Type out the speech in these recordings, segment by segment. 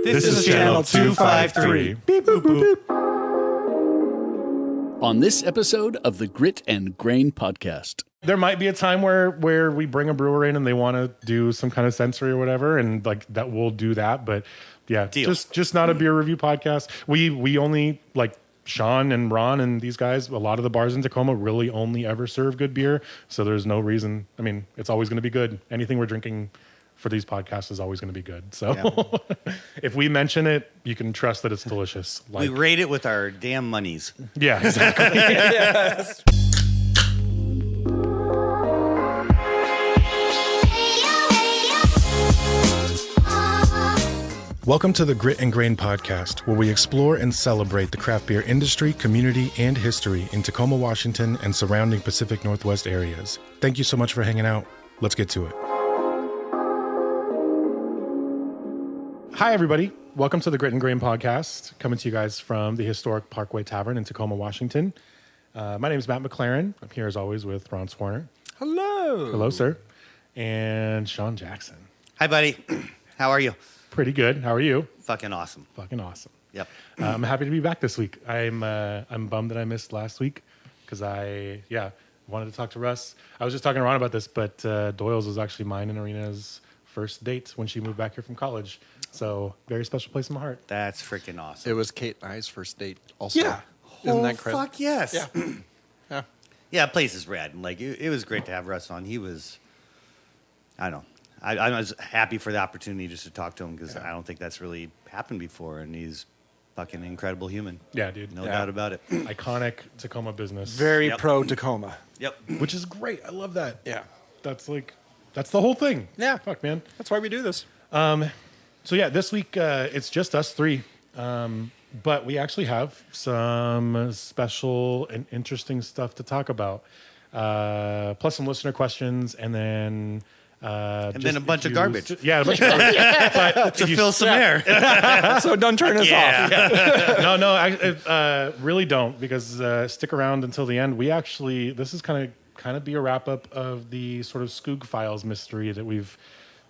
This is channel 253. Beep, boop, boop, boop. On this episode of the Grit and Grain podcast. There might be a time where we bring a brewer in and they want to do some kind of sensory or whatever, and like that we'll do that. But yeah, just not a beer review podcast. We only like Sean and Ron and these guys. A lot of the bars in Tacoma really only ever serve good beer, so there's no reason. I mean, it's always going to be good. Anything we're drinking for these podcasts is always going to be good. So if we mention it, you can trust that it's delicious. We rate it with our damn monies. Yeah, exactly. Yes. Welcome to the Grit and Grain podcast, where we explore and celebrate the craft beer industry, community, and history in Tacoma, Washington, and surrounding Pacific Northwest areas. Thank you so much for hanging out. Let's get to it. Hi, everybody. Welcome to the Grit and Grain podcast, coming to you guys from the historic Parkway Tavern in Tacoma, Washington. My name is Matt McLaren. I'm here, as always, with Ron Swarner. Hello. Hello, sir. And Sean Jackson. Hi, buddy. How are you? Pretty good. How are you? Fucking awesome. Fucking awesome. Yep. I'm happy to be back this week. I'm bummed that I missed last week because I wanted to talk to Russ. I was just talking to Ron about this, but Doyle's was actually mine and Arena's first date when she moved back here from college. So very special place in my heart. That's freaking awesome. It was Kate and I's first date also. Yeah. Isn't that crazy? Fuck yes. Yeah. Yeah. Yeah, place is rad. And like it was great to have Russ on. He was, I don't know. I was happy for the opportunity just to talk to him because I don't think that's really happened before. And he's fucking incredible human. Yeah, dude. No doubt about it. Iconic Tacoma business. Very pro Tacoma. Yep. Which is great. I love that. Yeah. That's the whole thing. Yeah. Fuck, man. That's why we do this. So yeah, this week it's just us three. But we actually have some special and interesting stuff to talk about. Plus some listener questions and then a bunch of garbage. Yeah, a bunch of garbage. But to fill some air. So don't turn us off. No, I really don't, because stick around until the end. This is kind of be a wrap up of the sort of Skoog Files mystery that we've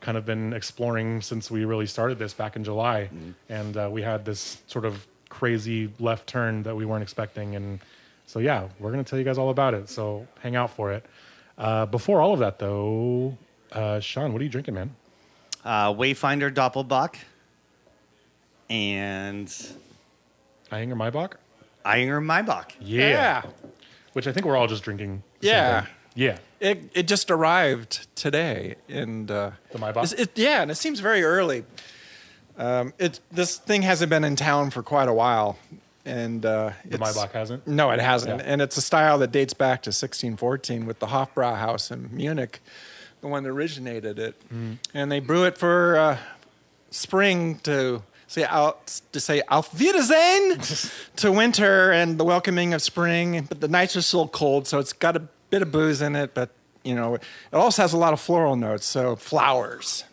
kind of been exploring since we really started this back in July. Mm-hmm. And we had this sort of crazy left turn that we weren't expecting. And so, yeah, we're going to tell you guys all about it. So hang out for it. Before all of that, though, Sean, what are you drinking, man? Wayfinder Doppelbock and Eyinger Maibach? Eyinger Maibach. Yeah. Which I think we're all just drinking. Yeah. Yeah. It just arrived today. And The Maibach? and it seems very early. This thing hasn't been in town for quite a while. And The Maibach hasn't? No, it hasn't. Yeah. And it's a style that dates back to 1614 with the Hofbrauhaus in Munich, the one that originated it. And they brew it for spring to say Auf Wiedersehen to winter and the welcoming of spring. But the nights are still cold, so it's got a bit of booze in it. But, it also has a lot of floral notes, so flowers.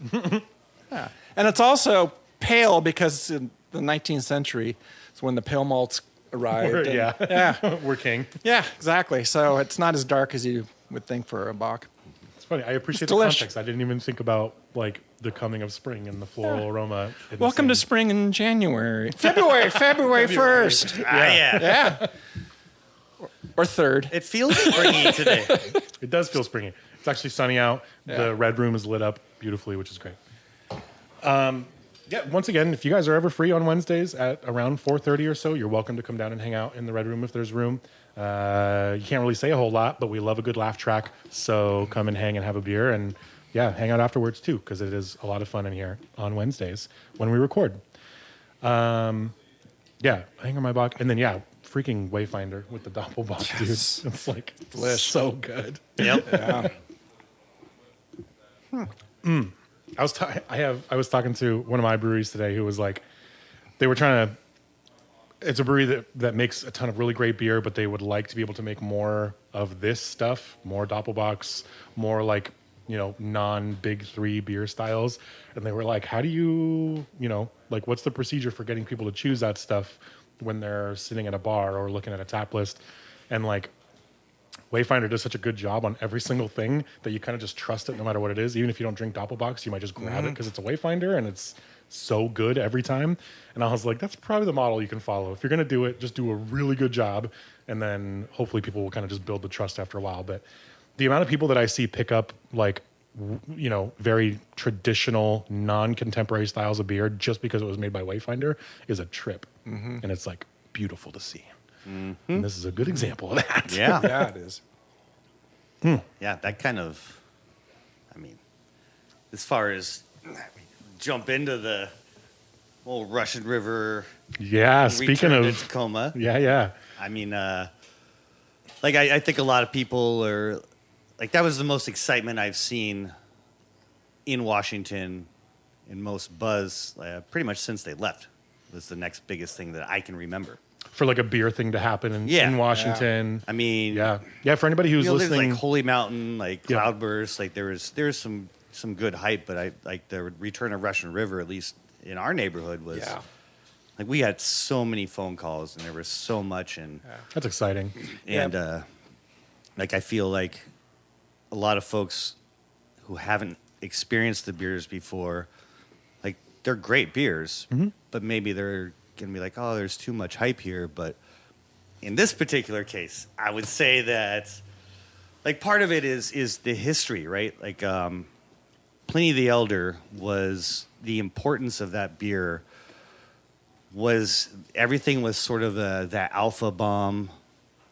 Yeah. And it's also pale because in the 19th century, it's when the pale malts arrived. We're king. Yeah, exactly. So it's not as dark as you would think for a Bock. It's funny. I appreciate the context. I didn't even think about the coming of spring and the floral aroma. Welcome to spring in January. February 1st. Yeah. Or 3rd. It feels springy today. It does feel springy. It's actually sunny out. Yeah. The red room is lit up beautifully, which is great. Once again, if you guys are ever free on Wednesdays at around 4:30 or so, you're welcome to come down and hang out in the red room if there's room. You can't really say a whole lot, but we love a good laugh track. So come and hang and have a beer, and hang out afterwards too, because it is a lot of fun in here on Wednesdays when we record. Eyinger Maibach, and then freaking Wayfinder with the Doppelbock, dude. It's like so good. Yep. Yeah. I was talking to one of my breweries today who was like, they were trying to. It's a brewery that makes a ton of really great beer, but they would like to be able to make more of this stuff, more Doppelbocks, more non-big three beer styles. And they were like, how do you, what's the procedure for getting people to choose that stuff when they're sitting at a bar or looking at a tap list? And Wayfinder does such a good job on every single thing that you kind of just trust it no matter what it is. Even if you don't drink Doppelbocks, you might just grab it because it's a Wayfinder and it's so good every time. And I was like, that's probably the model you can follow. If you're going to do it, just do a really good job. And then hopefully people will kind of just build the trust after a while. But the amount of people that I see pick up like, you know, very traditional, non-contemporary styles of beer just because it was made by Wayfinder is a trip. And it's like beautiful to see. And this is a good example of that. Yeah. Yeah, it is. Yeah, that kind of, I mean, as far as jump into the old Russian River. Yeah, speaking return of to Tacoma. Yeah. I mean, like I think a lot of people are like that was the most excitement I've seen in Washington in most buzz pretty much since they left. Was the next biggest thing that I can remember. For like a beer thing to happen in Washington. I mean, yeah. For anybody who's there's listening, like Holy Mountain, like Yeah. Cloudburst, like there's some good hype, but I like the return of Russian River, at least in our neighborhood, was like we had so many phone calls and there was so much, and that's exciting. like I feel like a lot of folks who haven't experienced the beers before, like they're great beers, but maybe they're gonna be like, oh, there's too much hype here. But in this particular case, I would say that like part of it is the history, right? Like Pliny the Elder was the importance of that beer was everything was sort of that alpha bomb,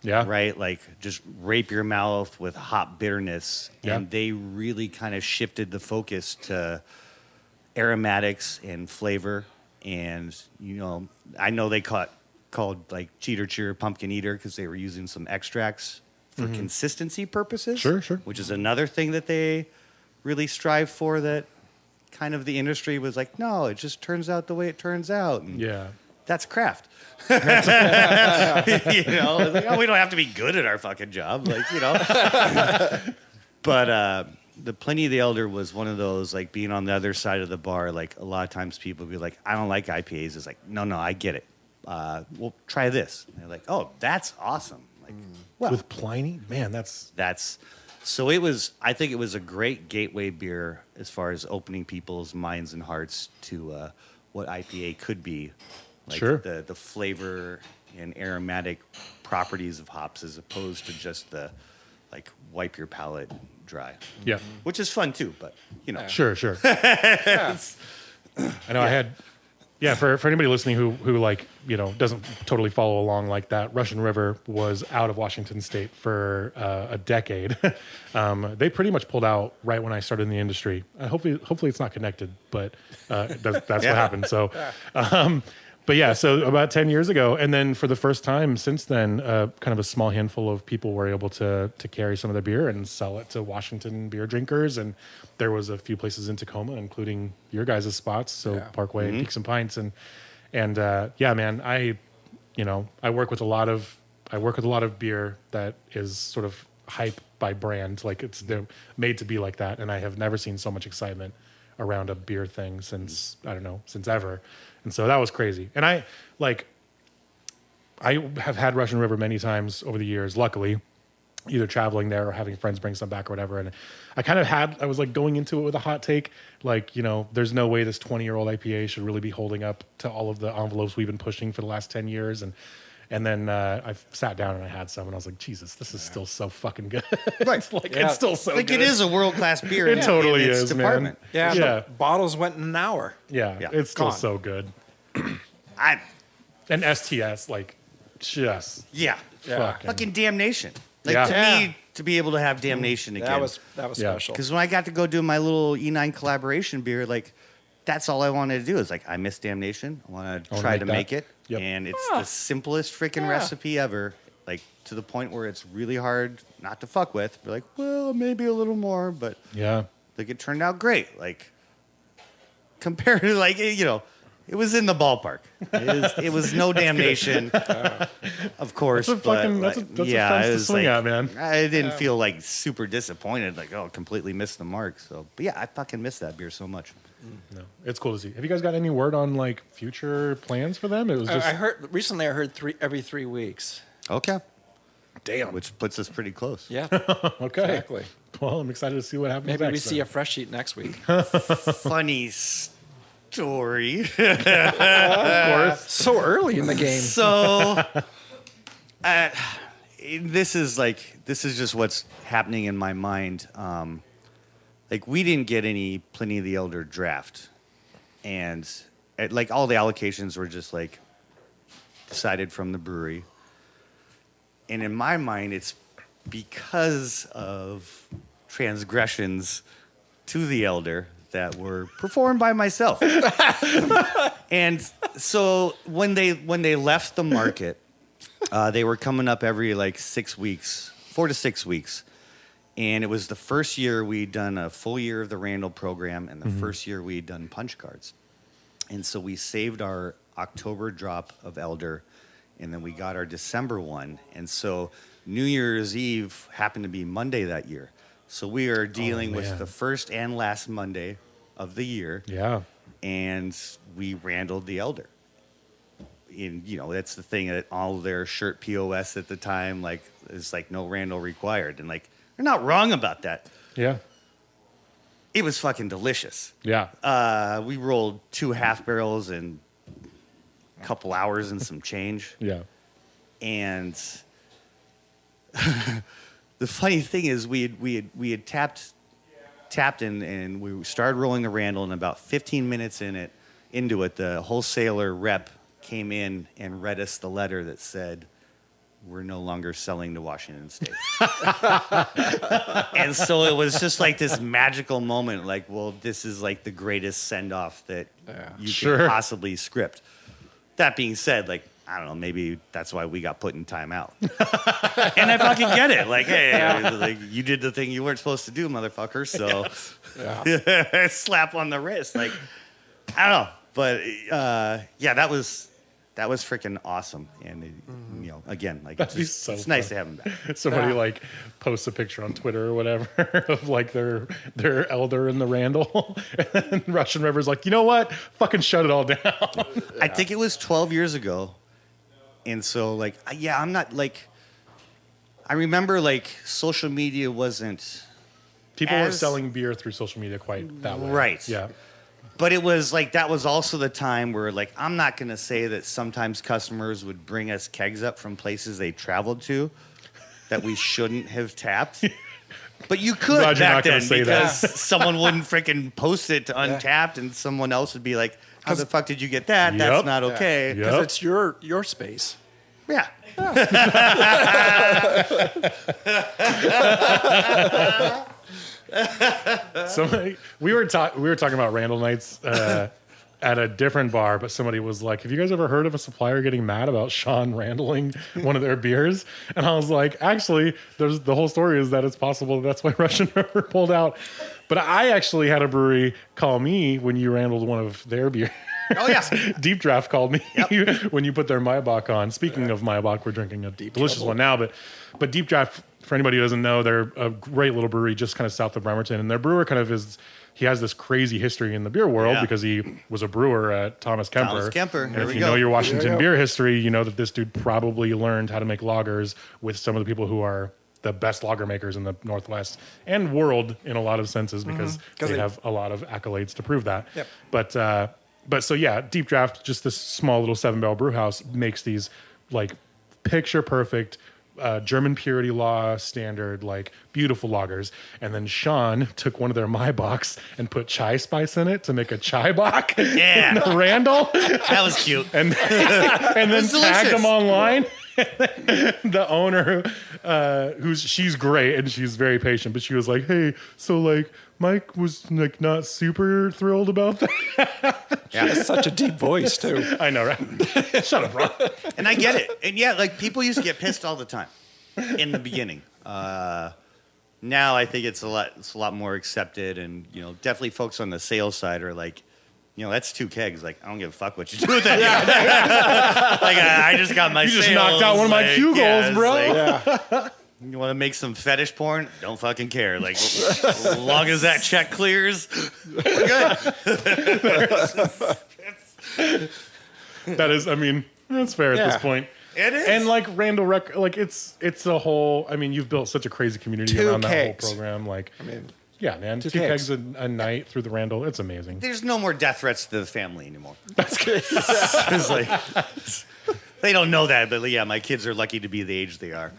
right? Like just rape your mouth with hop bitterness, and they really kind of shifted the focus to aromatics and flavor. And you know, I know they called like Cheater Cheer Pumpkin Eater because they were using some extracts for consistency purposes. Sure. Which is another thing that they really strive for. That kind of the industry was like, no, it just turns out the way it turns out. And that's craft. You know, it's like, oh, we don't have to be good at our fucking job, like you know. But the Pliny the Elder was one of those, like being on the other side of the bar. Like a lot of times people would be like, I don't like IPAs. It's like, no, I get it. We'll try this. And they're like, oh, that's awesome. Like, well, with Pliny, man, that's so it was. I think it was a great gateway beer as far as opening people's minds and hearts to what IPA could be. Like the flavor and aromatic properties of hops as opposed to just the like wipe your palate dry. Yeah. Which is fun too, but you know. Sure. I know I had for anybody listening who like, you know, doesn't totally follow along like that, Russian River was out of Washington State for a decade. They pretty much pulled out right when I started in the industry. Hopefully it's not connected, but that's what happened. So but yeah, so about 10 years ago, and then for the first time since then, kind of a small handful of people were able to carry some of their beer and sell it to Washington beer drinkers. And there was a few places in Tacoma, including your guys' spots, so Parkway, Peaks and Pints, and yeah, man, I work with a lot of beer that is sort of hype by brand, like they're made to be like that, and I have never seen so much excitement around a beer thing since ever. And so that was crazy. And I have had Russian River many times over the years, luckily, either traveling there or having friends bring some back or whatever. And I was like going into it with a hot take, like, you know, there's no way this 20-year-old IPA should really be holding up to all of the envelopes we've been pushing for the last 10 years. And then I sat down and I had some and I was like, Jesus, this is still so fucking good. Right. It's still so like good. it is a world-class beer. It totally in its is, department. man. Yeah. Bottles went in an hour. Yeah. It's still Gone. so good. I And STS, like, just fucking Damnation. Like to me, to be able to have Damnation again. That was special. Because when I got to go do my little E9 collaboration beer, like that's all I wanted to do is like I miss Damnation. I want to try to make it, and it's the simplest freaking recipe ever. Like to the point where it's really hard not to fuck with. Be like, well, maybe a little more, but like it turned out great. Like compared to like you know. It was in the ballpark. It was no Damnation, of course. That's a fence to swing at, man. I didn't feel like super disappointed, like completely missed the mark. So, but yeah, I fucking miss that beer so much. No, it's cool to see. Have you guys got any word on like future plans for them? It was just I heard recently. I heard every 3 weeks. Okay, damn, which puts us pretty close. Yeah. Okay. Exactly. Well, I'm excited to see what happens. Maybe next we see then. a fresh sheet next week. Funny story. Of course. So early in the game. So, this is just what's happening in my mind. Like, we didn't get any Pliny the Elder draft, and like all the allocations were just like decided from the brewery. And in my mind, it's because of transgressions to the elder that were performed by myself. And so when they left the market, they were coming up every like 6 weeks, 4 to 6 weeks. And it was the first year we'd done a full year of the Randall program and the first year we'd done punch cards. And so we saved our October drop of elder, and then we got our December one. And so New Year's Eve happened to be Monday that year. So we are dealing with the first and last Monday of the year. Yeah. And we Randalled the elder. And, you know, that's the thing that all their shirt POS at the time, like, is like no Randall required. And, like, they're not wrong about that. Yeah. It was fucking delicious. Yeah. We rolled 2 half barrels in a couple hours and some change. Yeah. And the funny thing is we had tapped and we started rolling the Randall, and about 15 minutes into it, the wholesaler rep came in and read us the letter that said, "We're no longer selling to Washington State." And so it was just like this magical moment, like, well, this is like the greatest send-off that you could possibly script. That being said, like, I don't know, maybe that's why we got put in timeout. And I fucking get it. Like, hey, like, you did the thing you weren't supposed to do, motherfucker. So slap on the wrist. Like, I don't know. But yeah, that was freaking awesome. And you know, again, like, it's nice to have him back. Somebody like posts a picture on Twitter or whatever of like their elder in the Randall, and Russian River's like, you know what? Fucking shut it all down. I think it was 12 years ago. And so, like, yeah, I'm not, like, I remember, like, social media wasn't... People weren't selling beer through social media quite that way. Right. Yeah. But it was, like, that was also the time where, like, I'm not going to say that sometimes customers would bring us kegs up from places they traveled to that we shouldn't have tapped. But you could back then, because someone wouldn't freaking post it to Untapped, and someone else would be like, how the fuck did you get that? That's not okay. Because it's your space. Yeah. We were talking about Randall nights at a different bar, but somebody was like, have you guys ever heard of a supplier getting mad about Sean Randalling one of their beers? And I was like, actually, the whole story is that it's possible that's why Russian River pulled out. But I actually had a brewery call me when you Randalled one of their beers. Oh, yes. Deep Draft called me when you put their Maybach on. Speaking of Maybach, we're drinking a delicious one now. But Deep Draft, for anybody who doesn't know, they're a great little brewery just kind of south of Bremerton. And their brewer kind of he has this crazy history in the beer world because he was a brewer at Thomas Kemper. Thomas Kemper. And if you know your Washington beer history, you know that this dude probably learned how to make lagers with some of the people who are the best lager makers in the Northwest and world in a lot of senses, because they have a lot of accolades to prove that. Yep. But so yeah, Deep Draft, just this small little 7-barrel brew house, makes these like picture perfect German purity law standard, like beautiful lagers. And then Sean took one of their Maybachs and put chai spice in it to make a chai bach. Yeah. In the Randall. That was cute. And then tagged them online. The owner, she's great and she's very patient, but she was like, hey, so like Mike was like not super thrilled about that. Yeah, it's such a deep voice too. I know, right? Shut up, Ron. And I get it. And yeah, like, people used to get pissed all the time in the beginning. Now I think it's a lot more accepted, and, you know, definitely folks on the sales side are like, you know, that's 2 kegs. Like, I don't give a fuck what you do with that. Like, I just got my You sales. just knocked out one of my cue goals, bro. Like, you want to make some fetish porn? Don't fucking care. Like, as long as that check clears, we're good. That is, I mean, that's fair at this point. It is. And like Randall like it's a whole, I mean, you've built such a crazy community around that whole program. Like, I mean, Yeah, man. 2 kegs. kegs a night through the Randall. It's amazing. There's no more death threats to the family anymore. That's good. It's like, they don't know that, but yeah, my kids are lucky to be the age they are.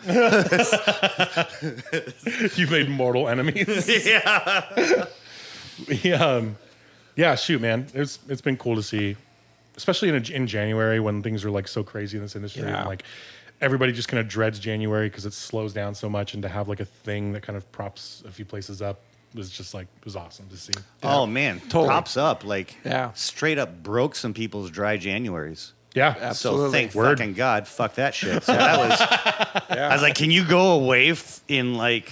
You've made mortal enemies. Yeah. Yeah, shoot, man. It's been cool to see, especially in January when things are like so crazy in this industry. Yeah. And like everybody just kind of dreads January because it slows down so much, and to have like a thing that kind of props a few places up was just like, it was awesome to see. Oh, man. Totally. Props up. Like, Yeah. straight up broke some people's dry Januaries. Yeah, Absolutely. So thank Word. fucking God. Fuck that shit. So that was, I was like, can you go away in like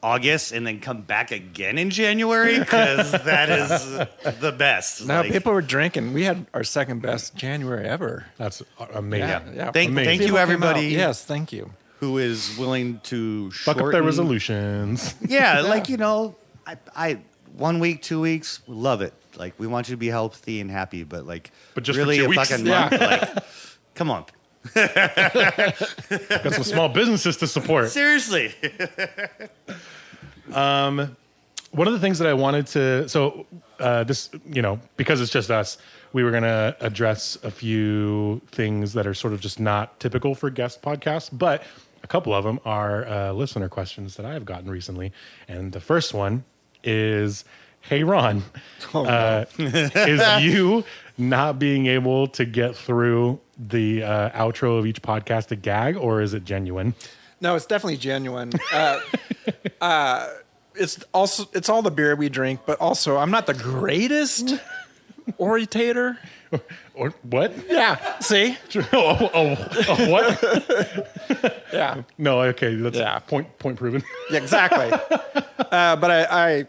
August and then come back again in January? Because that is the best. Now Like, people were drinking. We had our second best January ever. That's amazing. Yeah. Thank Amazing. you, People came everybody out. Yes, thank you. who is willing to Fuck shorten. up their resolutions. Yeah, like, you know, I 1 week, 2 weeks, we love it. Like, we want you to be healthy and happy, but like, But just for really 2 a weeks? fucking month, like, come on. Got some small businesses to support. Seriously. One of the things that I wanted to, this, you know, because it's just us, we were going to address a few things that are sort of just not typical for guest podcasts, but a couple of them are listener questions that I have gotten recently. And the first one is, hey, Ron, is you not being able to get through the outro of each podcast a gag, or is it genuine? No, it's definitely genuine. It's all the beer we drink, but also I'm not the greatest orator. Or what? Yeah. See? What? Yeah. No, okay, that's Yeah. point proven. Yeah, exactly. But I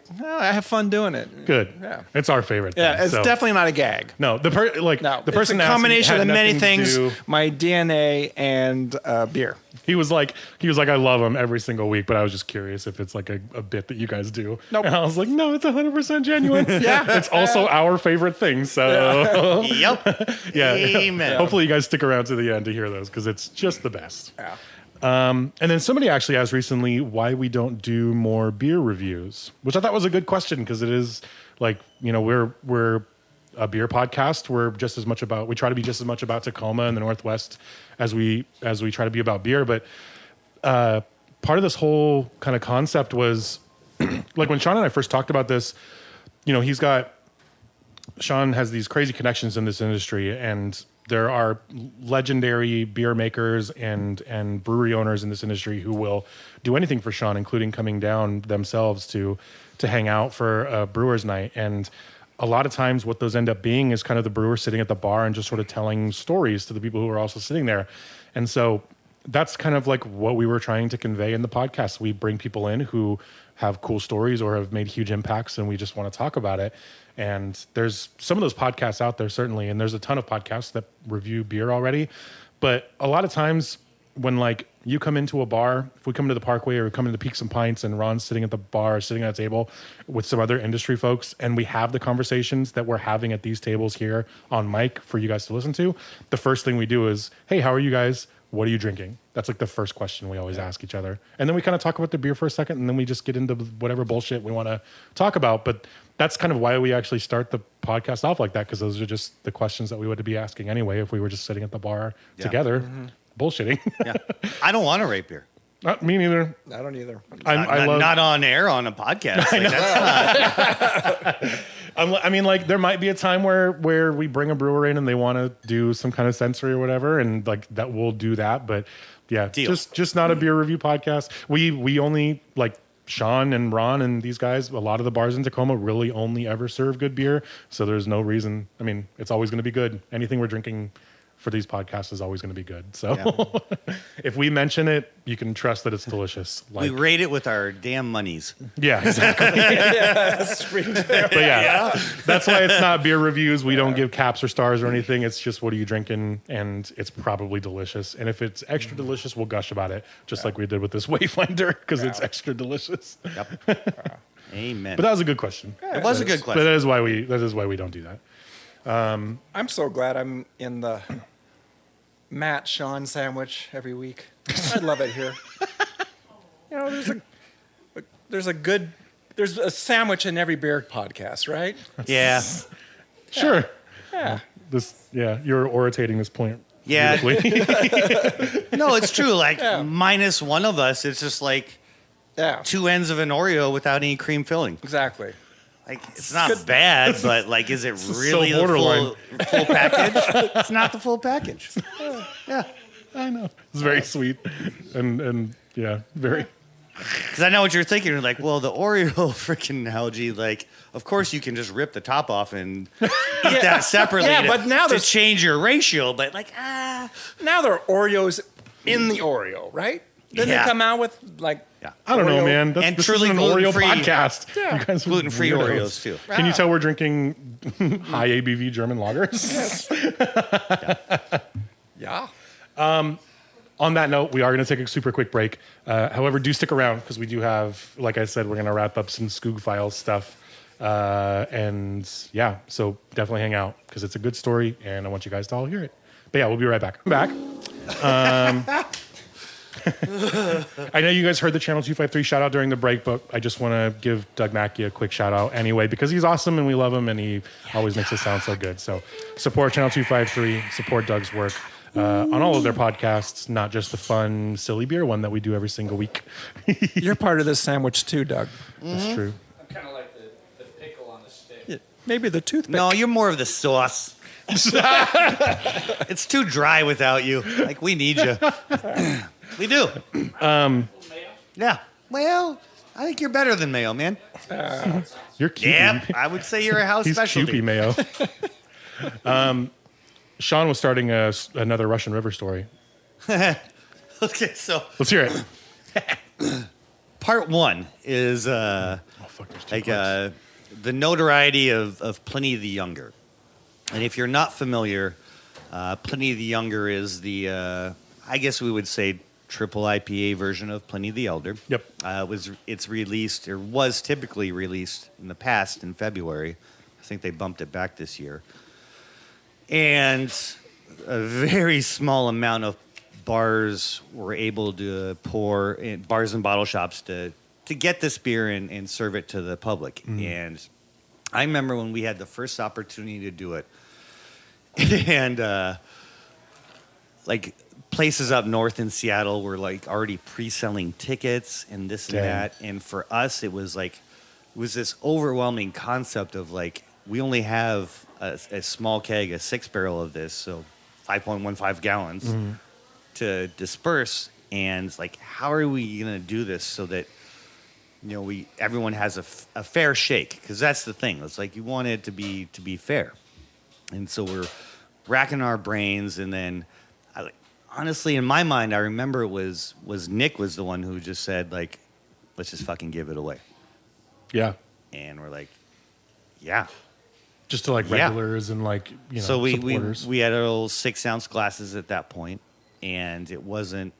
have fun doing it. Good. Yeah. It's our favorite thing. Yeah, it's so- definitely not a gag. No, the person it's a combination had of many nothing to things: do- my DNA and beer. He was like, I love him every single week, but I was just curious if it's like a bit that you guys do. Nope. And I was like, no, it's 100% genuine. Yeah. It's also our favorite thing. So Yep. yeah. Amen. Hopefully you guys stick around to the end to hear those because it's just the best. Yeah. And then somebody actually asked recently why we don't do more beer reviews, which I thought was a good question because it is like, you know, we're a beer podcast. We try to be just as much about Tacoma and the Northwest as we try to be about beer. But part of this whole kind of concept was like when Sean and I first talked about this, you know, Sean has these crazy connections in this industry, and there are legendary beer makers and brewery owners in this industry who will do anything for Sean, including coming down themselves to hang out for a brewer's night. And a lot of times what those end up being is kind of the brewer sitting at the bar and just sort of telling stories to the people who are also sitting there. And so that's kind of like what we were trying to convey in the podcast. We bring people in who have cool stories or have made huge impacts, and we just want to talk about it. And there's some of those podcasts out there, certainly, and there's a ton of podcasts that review beer already. But a lot of times when like you come into a bar, if we come into the Parkway or we come into Peaks and Pints and Ron's sitting at the bar, sitting at a table with some other industry folks, and we have the conversations that we're having at these tables here on mic for you guys to listen to, the first thing we do is, hey, how are you guys? What are you drinking? That's like the first question we always ask each other. And then we kind of talk about the beer for a second, and then we just get into whatever bullshit we want to talk about. But that's kind of why we actually start the podcast off like that, because those are just the questions that we would be asking anyway if we were just sitting at the bar together bullshitting. Yeah. I don't want to rate beer. Me neither. I don't either. Not on air on a podcast. Like, that's not. I mean, like there might be a time where we bring a brewer in and they want to do some kind of sensory or whatever, and like that we'll do that. But yeah, Deal. just not a beer review podcast. We only like Sean and Ron and these guys. A lot of the bars in Tacoma really only ever serve good beer, so there's no reason. I mean, it's always going to be good. Anything we're drinking for these podcasts is always going to be good. So if we mention it, you can trust that it's delicious. We rate it with our damn monies. Yeah, exactly. But yeah, that's why it's not beer reviews. We don't give caps or stars or anything. It's just what are you drinking, and it's probably delicious. And if it's extra delicious, we'll gush about it, just like we did with this Wayfinder, because it's extra delicious. Yep. Amen. But that was a good question. It was a good But question. that is why we don't do that. I'm so glad I'm in the Matt Sean sandwich every week. I love it here. You know, there's a good there's a sandwich in every beer podcast, right? Yeah. Sure. Yeah. You're orating this point. Yeah. beautifully. No, it's true. Like, Yeah. minus one of us, it's just like Yeah. two ends of an Oreo without any cream filling. Exactly. Like, it's not bad, but like, is it really so the borderline. full package? It's not the full package. Yeah. I know. It's very sweet. And yeah, very. Because I know what you're thinking. You're like, well, the Oreo freaking analogy, like, of course you can just rip the top off and eat that separately Yeah, to, but now to there's- change your ratio. But like, Now there are Oreos in the Oreo, right? Didn't Yeah. they come out with like? yeah. I don't know, Oreo- man. And This truly isn't an Oreo gluten-free. podcast. Yeah. You guys are Gluten-free weirdos. Oreos, too. Can you tell we're drinking high ABV German lagers? Yeah. On that note, we are going to take a super quick break. However, do stick around because we do have, like I said, we're going to wrap up some Skoog Files stuff. And yeah, so definitely hang out because it's a good story and I want you guys to all hear it. But yeah, we'll be right back. I know you guys heard the Channel 253 shout out during the break, but I just want to give Doug Mackey a quick shout out anyway because he's awesome and we love him and he always makes us sound so good. So support Channel 253, support Doug's work on all of their podcasts, not just the fun, silly beer one that we do every single week. You're part of this sandwich too, Doug. That's true. I'm kind of like the pickle on the stick. Yeah, maybe the toothpick. No, you're more of the sauce. It's too dry without you. Like, we need you. We do. Yeah. Well, I think you're better than Mayo, man. You're cute. Yep. I would say you're a house He's specialty. Cupid Mayo. Sean was starting another Russian River story. Okay, so Let's hear it. part one is Oh, fuck, there's two like parts. the notoriety of Pliny the Younger. And if you're not familiar, Pliny the Younger is the, I guess we would say, triple IPA version of Pliny the Elder. Yep. It's released, or was typically released in the past in February. I think they bumped it back this year. And a very small amount of bars were able to pour, in bars and bottle shops to get this beer and serve it to the public. And I remember when we had the first opportunity to do it, and like places up north in Seattle were like already pre-selling tickets and this and Dang. that. And for us, it was this overwhelming concept of like, we only have a small keg, a 6-barrel of this, so 5.15 gallons to disperse. And it's like, how are we going to do this so that, you know, everyone has a fair shake? Because that's the thing. It's like, you want it to be fair. And so we're racking our brains, and then, honestly, in my mind, I remember it was Nick was the one who just said, like, let's just fucking give it away. Yeah. And we're like, yeah. Just to like Yeah. regulars and like, you know, So we supporters. had our little 6-ounce glasses at that point, and it wasn't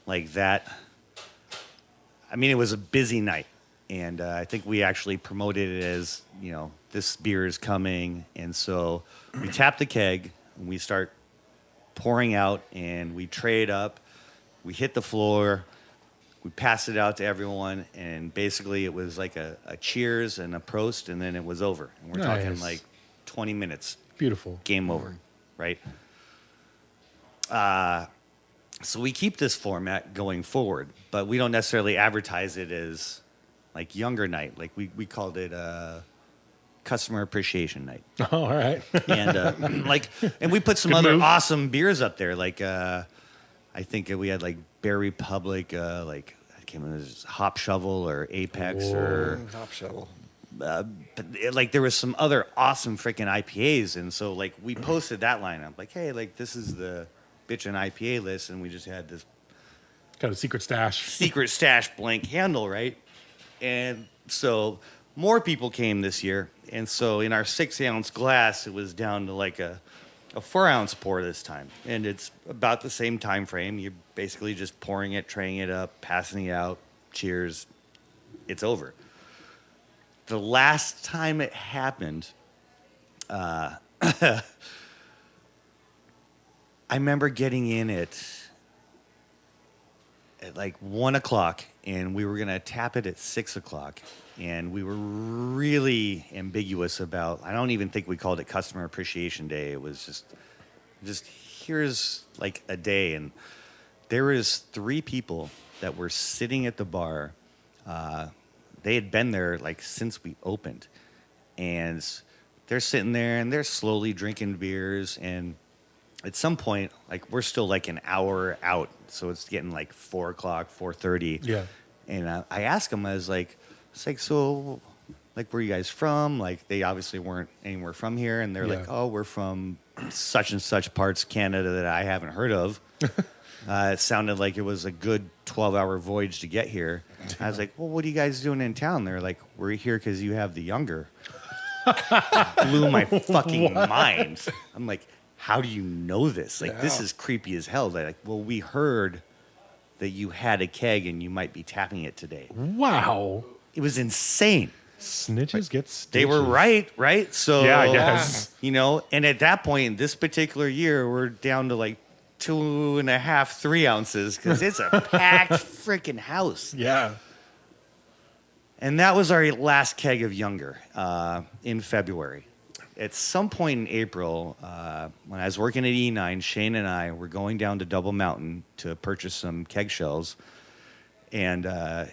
like that. I mean, it was a busy night, and I think we actually promoted it as, you know, this beer is coming. And so we tap the keg, and we start pouring out, and we tray it up. We hit the floor. We passed it out to everyone, and basically it was like a cheers and a prost, and then it was over. And we're talking Nice. like 20 minutes. Beautiful. Game over, right? So we keep this format going forward, but we don't necessarily advertise it as like Younger Night. Like we called it Customer Appreciation Night. Oh, all right. And and we put some Good other move. awesome beers up there. Like I think we had like Bear Republic, like I can't remember, Hop Shovel or Apex or Top shovel. but like there was some other awesome freaking IPAs, and so like we posted that lineup. Like, hey, like this is the bitchin' IPA list, and we just had this Got a secret stash. secret stash blank handle, right? And so more people came this year, and so in our 6-ounce glass, it was down to like a 4-ounce pour this time, and it's about the same time frame. You're basically just pouring it, traying it up, passing it out. Cheers, it's over. The last time it happened, I remember getting in at at like 1 o'clock, and we were gonna tap it at 6 o'clock, and we were really ambiguous about. I don't even think we called it Customer Appreciation Day. It was just here's like a day, and there was 3 people that were sitting at the bar. They had been there like since we opened, and they're sitting there and they're slowly drinking beers, and at some point, like we're still like an hour out, so it's getting like 4 o'clock, 4:30. Yeah. And I asked them, I was like, so, like, where are you guys from? Like, they obviously weren't anywhere from here, and they're like, oh, we're from such and such parts of Canada that I haven't heard of. It sounded like it was a good 12-hour voyage to get here. I was like, well, what are you guys doing in town? They're like, we're here because you have the younger. Blew my fucking mind. I'm like, how do you know this? Like, this is creepy as hell. They're like, well, we heard that you had a keg and you might be tapping it today. Wow. It was insane. Snitches get stitches. They were right? So, Yeah, I guess. you know, and at that point, this particular year, we're down to like 2.5, 3 ounces because it's a packed freaking house. Yeah. And that was our last keg of Younger in February. At some point in April, when I was working at E9, Shane and I were going down to Double Mountain to purchase some keg shells, and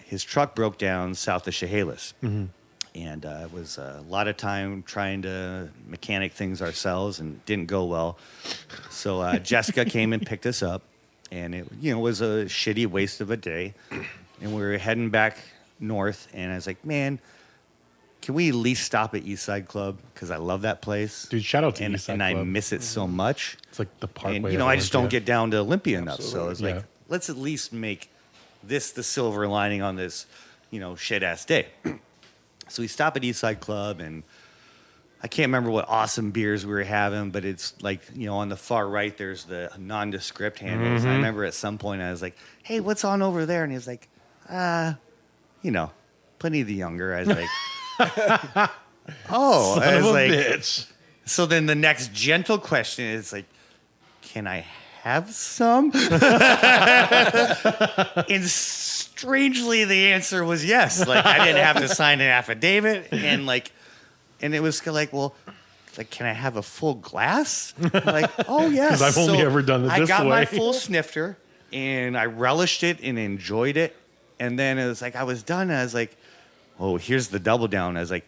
his truck broke down south of Chehalis. Mm-hmm. And it was a lot of time trying to mechanic things ourselves, and didn't go well. So Jessica came and picked us up, and it was a shitty waste of a day. And we were heading back north, and I was like, man, can we at least stop at Eastside Club? Because I love that place. Dude, shout out to and, Eastside and Club. I miss it so much. It's like the parkway. And, I just don't get down to Olympia enough. So I was like, Yeah. let's at least make this the silver lining on this, shit-ass day. So we stop at Eastside Club, and I can't remember what awesome beers we were having, but it's like, on the far right, there's the nondescript handles. And I remember at some point I was like, hey, what's on over there? And he was like, Plenty of the Younger. I was like, oh. Son I was of a like, bitch. So then the next gentle question is like, can I have some? And strangely, the answer was yes. Like, I didn't have to sign an affidavit, and it was like, well, like, can I have a full glass? I'm like, oh yes. 'Cause I've only ever done it I this got my way. full snifter, and I relished it and enjoyed it. And then it was like I was done. And I was like, oh, here's the double down. I was like,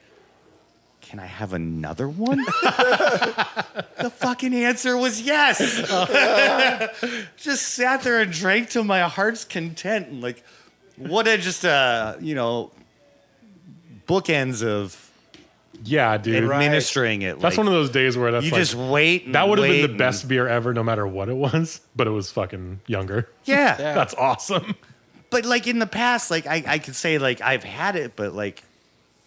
can I have another one? The fucking answer was yes. Just sat there and drank to my heart's content. And like, what a just, bookends of Yeah, dude. administering it. That's like, one of those days where that's you like, just wait. And that would have been the wait best beer ever, no matter what it was. But it was fucking Younger. Yeah. That's awesome. But like in the past, like I could say like I've had it, but like,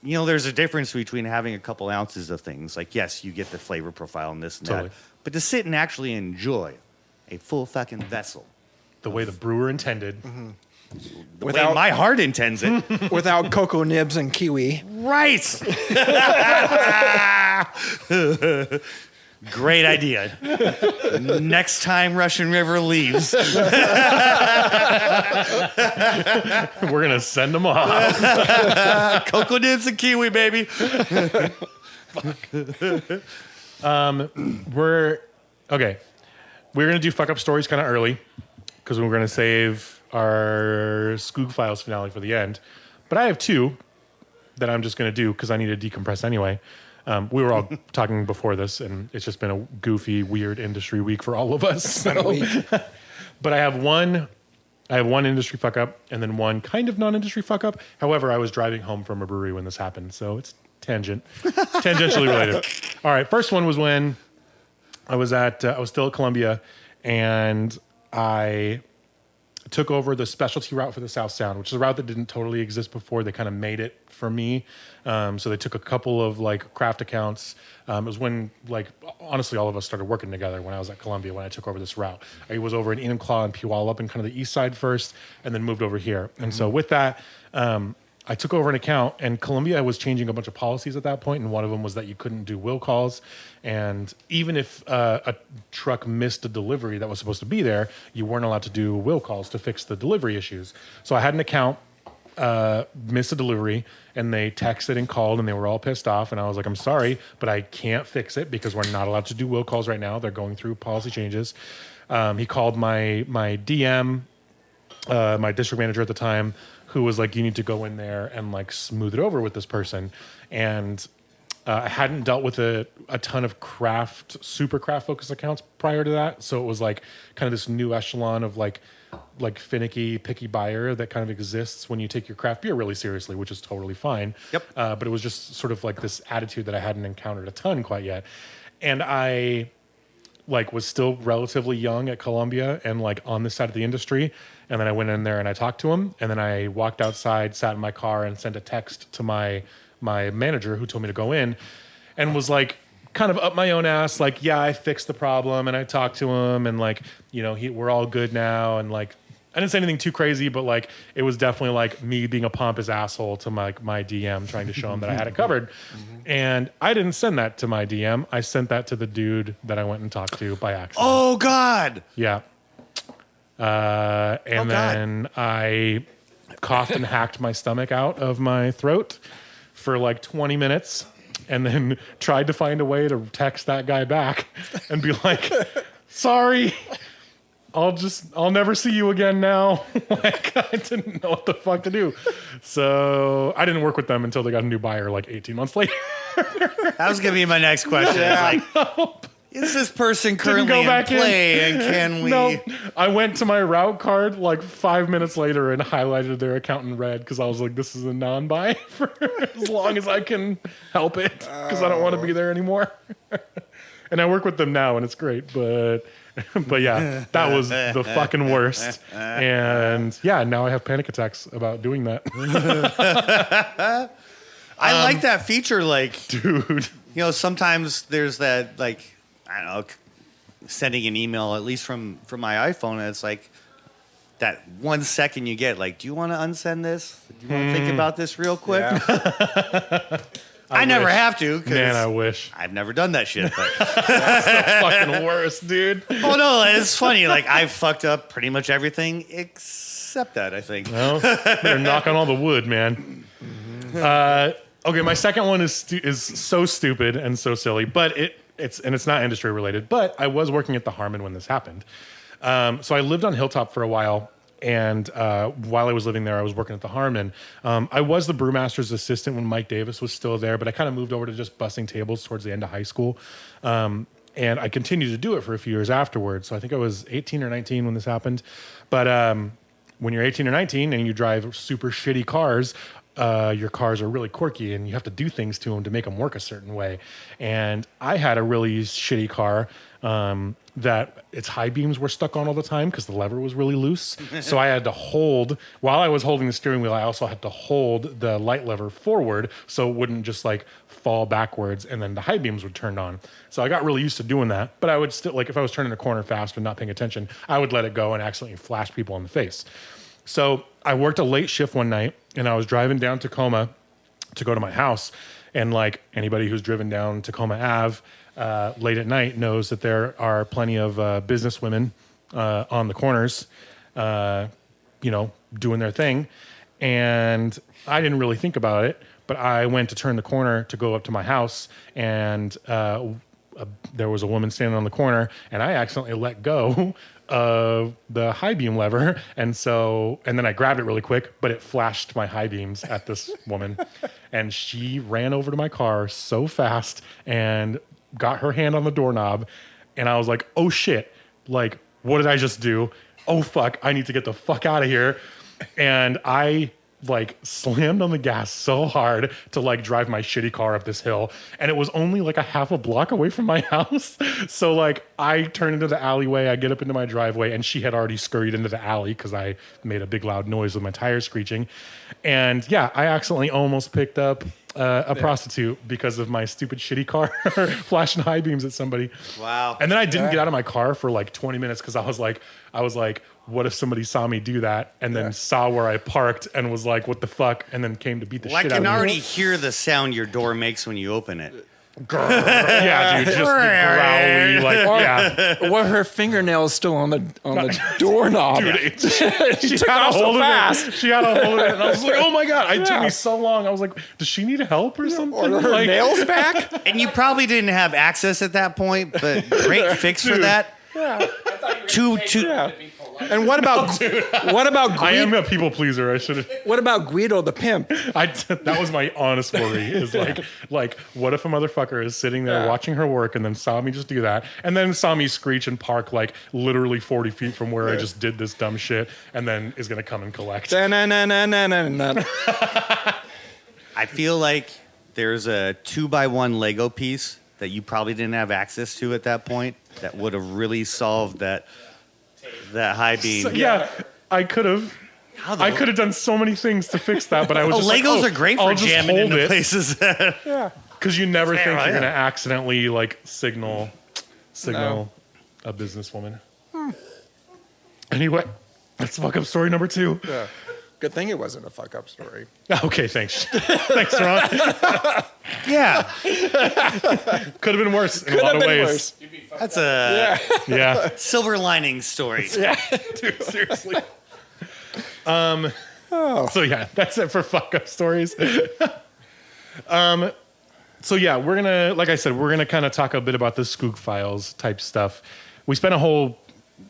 there's a difference between having a couple ounces of things. Like, yes, you get the flavor profile and this and Totally. that. But to sit and actually enjoy a full fucking vessel, The way the brewer intended. the way my heart intends it. Without cocoa nibs and kiwi. Right. Great idea. Next time Russian River leaves, We're going to send them off. cocoa nibs and kiwi, baby. We're going to do fuck up stories kind of early because we're going to save our Skoog Files finale for the end. But I have 2 that I'm just going to do because I need to decompress anyway. We were all talking before this, and it's just been a goofy, weird industry week for all of us. So. But I have one industry fuck up and then one kind of non-industry fuck up. However, I was driving home from a brewery when this happened, so it's tangentially related. All right, first one was when I was still at Columbia, and I took over the specialty route for the South Sound, which is a route that didn't totally exist before. They kind of made it for me. So they took a couple of like craft accounts. It was when honestly all of us started working together when I was at Columbia when I took over this route. I was over in Enumclaw and Puyallup and kind of the east side first, and then moved over here. And so with that, I took over an account, and Columbia was changing a bunch of policies at that point, and one of them was that you couldn't do will calls, and even if a truck missed a delivery that was supposed to be there, you weren't allowed to do will calls to fix the delivery issues. So I had an account, missed a delivery, and they texted and called, and they were all pissed off, and I was like, I'm sorry, but I can't fix it because we're not allowed to do will calls right now. They're going through policy changes. He called my DM, my district manager at the time, who was like, you need to go in there and like smooth it over with this person. And I hadn't dealt with a ton of super craft focused accounts prior to that. So it was like kind of this new echelon of like finicky, picky buyer that kind of exists when you take your craft beer really seriously, which is totally fine. Yep. But it was just sort of like this attitude that I hadn't encountered a ton quite yet. And I like was still relatively young at Columbia and like on this side of the industry. And then I went in there and I talked to him, and then I walked outside, sat in my car, and sent a text to my manager, who told me to go in, and was like kind of up my own ass, like, yeah, I fixed the problem, and I talked to him, and like, you know, we're all good now, and like, I didn't say anything too crazy, but like, it was definitely like me being a pompous asshole to my DM, trying to show him that I had it covered. And I didn't send that to my DM. I sent that to the dude that I went and talked to by accident. Oh God. Yeah. And then I coughed and hacked my stomach out of my throat for like 20 minutes, and then tried to find a way to text that guy back and be like, sorry, I'll never see you again now. Like, I didn't know what the fuck to do. So I didn't work with them until they got a new buyer like 18 months later. That was going to be my next question. It's like, is this person currently in play, and can we? No, I went to my route card like 5 minutes later and highlighted their account in red because I was like, this is a non-buy for as long as I can help it, because I don't want to be there anymore. And I work with them now, and it's great, but yeah, that was the fucking worst. And yeah, now I have panic attacks about doing that. I like that feature, like, Dude. you know, sometimes there's that, like, I don't know, sending an email, at least from my iPhone, and it's like that 1 second you get, like, do you want to unsend this? Do you want to think about this real quick? Yeah. I never have to. Man, I wish. I've never done that shit. But. Fucking worst, dude. Oh, no, it's funny. Like, I've fucked up pretty much everything except that, I think. Well, better knock on all the wood, man. Okay, my second one is so stupid and so silly, but it's not industry related. But I was working at the Harmon when this happened. So I lived on Hilltop for a while, and while I was living there, I was working at the Harmon. I was the brewmaster's assistant when Mike Davis was still there, but I kind of moved over to just bussing tables towards the end of high school. And I continued to do it for a few years afterwards. So I think I was 18 or 19 when this happened. But when you're 18 or 19 and you drive super shitty cars, your cars are really quirky, and you have to do things to them to make them work a certain way. And I had a really shitty car that its high beams were stuck on all the time because the lever was really loose. So I had to hold, while I was holding the steering wheel, I also had to hold the light lever forward so it wouldn't just like fall backwards, and then the high beams would turn on. So I got really used to doing that. But I would still, like, if I was turning a corner fast and not paying attention, I would let it go and accidentally flash people in the face. So I worked a late shift one night, and I was driving down Tacoma to go to my house. And like anybody who's driven down Tacoma Ave late at night knows that there are plenty of business women on the corners, you know, doing their thing. And I didn't really think about it, but I went to turn the corner to go up to my house, and there was a woman standing on the corner, and I accidentally let go of the high beam lever, and then I grabbed it really quick, but it flashed my high beams at this woman, and she ran over to my car so fast and got her hand on the doorknob, and I was like, oh shit, like, what did I just do? Oh fuck, I need to get the fuck out of here. And I like slammed on the gas so hard to like drive my shitty car up this hill, and it was only like a half a block away from my house. So like I turn into the alleyway, I get up into my driveway, and she had already scurried into the alley because I made a big loud noise with my tires screeching. And yeah, I accidentally almost picked up a prostitute because of my stupid shitty car flashing high beams at somebody. Wow. And then I didn't get out of my car for like 20 minutes because I was like, what if somebody saw me do that and then saw where I parked and was like, what the fuck? And then came to beat the Well, shit I out can of me. already hear the sound your door makes when you open it. Yeah, dude, just the growly, like, yeah. Were her fingernails still on the doorknob? Dude, she took had a off so hold of fast. it. She had a hold of it, and I was like, "Oh my god!" It took me so long. I was like, "Does she need help or something?" Or her like, nails back? And you probably didn't have access at that point, but great fix for that. Yeah. Two. Yeah. And what about I am a people pleaser. I should have. what about Guido the pimp? That was my honest worry. Is like, what if a motherfucker is sitting there watching her work and then saw me just do that, and then saw me screech and park like literally 40 feet from where I just did this dumb shit, and then is gonna come and collect. Da-na-na-na-na-na-na. I feel like there's a 2x1 Lego piece that you probably didn't have access to at that point that would have really solved that high beam. So, yeah, I could have. I could have done so many things to fix that, but I was just Legos like, are great I'll for just jamming hold into it. places. Because you never think Yeah. you're gonna accidentally like signal a businesswoman. Anyway, that's fuck up story number 2. Yeah. Good thing it wasn't a fuck up story. Okay, thanks. Thanks, Ron. Yeah, Could have been worse in a lot of ways. that's a Yeah, silver lining story. dude, seriously. So yeah, that's it for fuck up stories. So yeah, we're gonna, like I said, we're gonna kind of talk a bit about the Skoog Files type stuff. We spent a whole.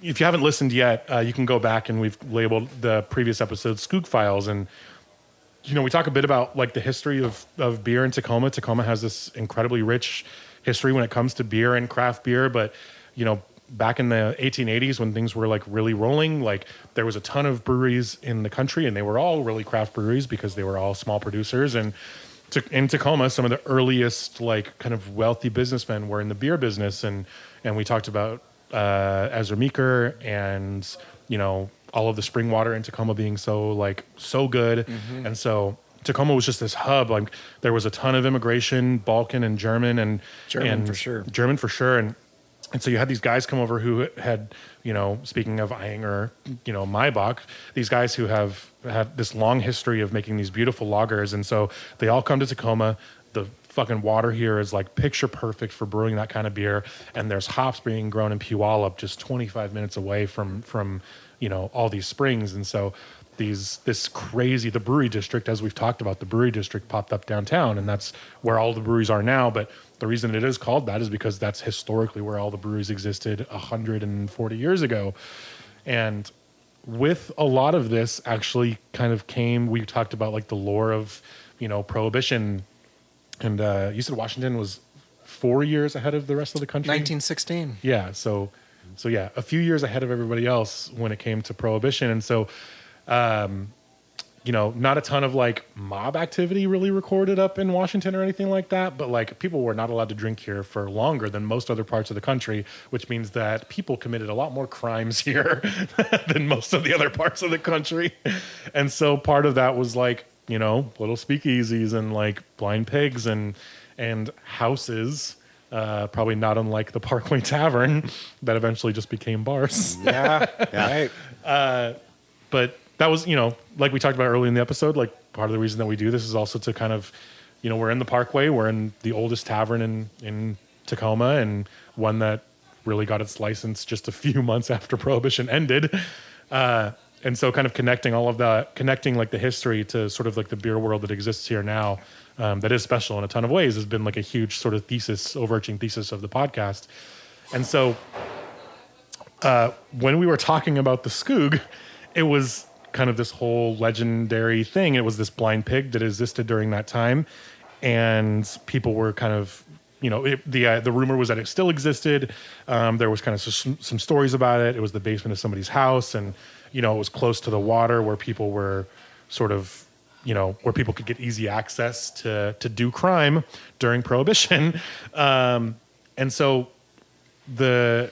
If you haven't listened yet, you can go back and we've labeled the previous episode Skoog Files, and you know we talk a bit about like the history of beer in Tacoma. Tacoma has this incredibly rich history when it comes to beer and craft beer, but you know back in the 1880s when things were like really rolling, like there was a ton of breweries in the country, and they were all really craft breweries because they were all small producers. And in Tacoma, some of the earliest like kind of wealthy businessmen were in the beer business, and we talked about Ezra Meeker and you know all of the spring water in Tacoma being so good. And so Tacoma was just this hub. Like there was a ton of immigration, Balkan and German and for sure. German for sure. And so you had these guys come over who had, you know, speaking of Eyinger, you know, Maybach, these guys who have had this long history of making these beautiful lagers. And so they all come to Tacoma. The fucking water here is like picture perfect for brewing that kind of beer. And there's hops being grown in Puyallup just 25 minutes away from you know, all these springs. And so the brewery district, as we've talked about, the brewery district popped up downtown, and that's where all the breweries are now. But the reason it is called that is because that's historically where all the breweries existed 140 years ago. And with a lot of this actually kind of came, we talked about like the lore of, you know, Prohibition. And you said Washington was 4 years ahead of the rest of the country? 1916. Yeah. So yeah, a few years ahead of everybody else when it came to Prohibition. And so, you know, not a ton of like mob activity really recorded up in Washington or anything like that, but like people were not allowed to drink here for longer than most other parts of the country, which means that people committed a lot more crimes here than most of the other parts of the country. And so part of that was like, you know, little speakeasies and like blind pigs and houses, probably not unlike the Parkway Tavern that eventually just became bars. Yeah. Right. But that was, you know, like we talked about earlier in the episode, like part of the reason that we do this is also to kind of, you know, we're in the Parkway, we're in the oldest tavern in Tacoma, and one that really got its license just a few months after Prohibition ended. And so kind of connecting like the history to sort of like the beer world that exists here now, that is special in a ton of ways, has been like a huge sort of overarching thesis of the podcast. And so when we were talking about the Skoog, it was kind of this whole legendary thing. It was this blind pig that existed during that time, and people were kind of, you know, the rumor was that it still existed. There was kind of some stories about it. It was the basement of somebody's house, and you know, it was close to the water where people were sort of, you know, where people could get easy access to do crime during Prohibition. And so the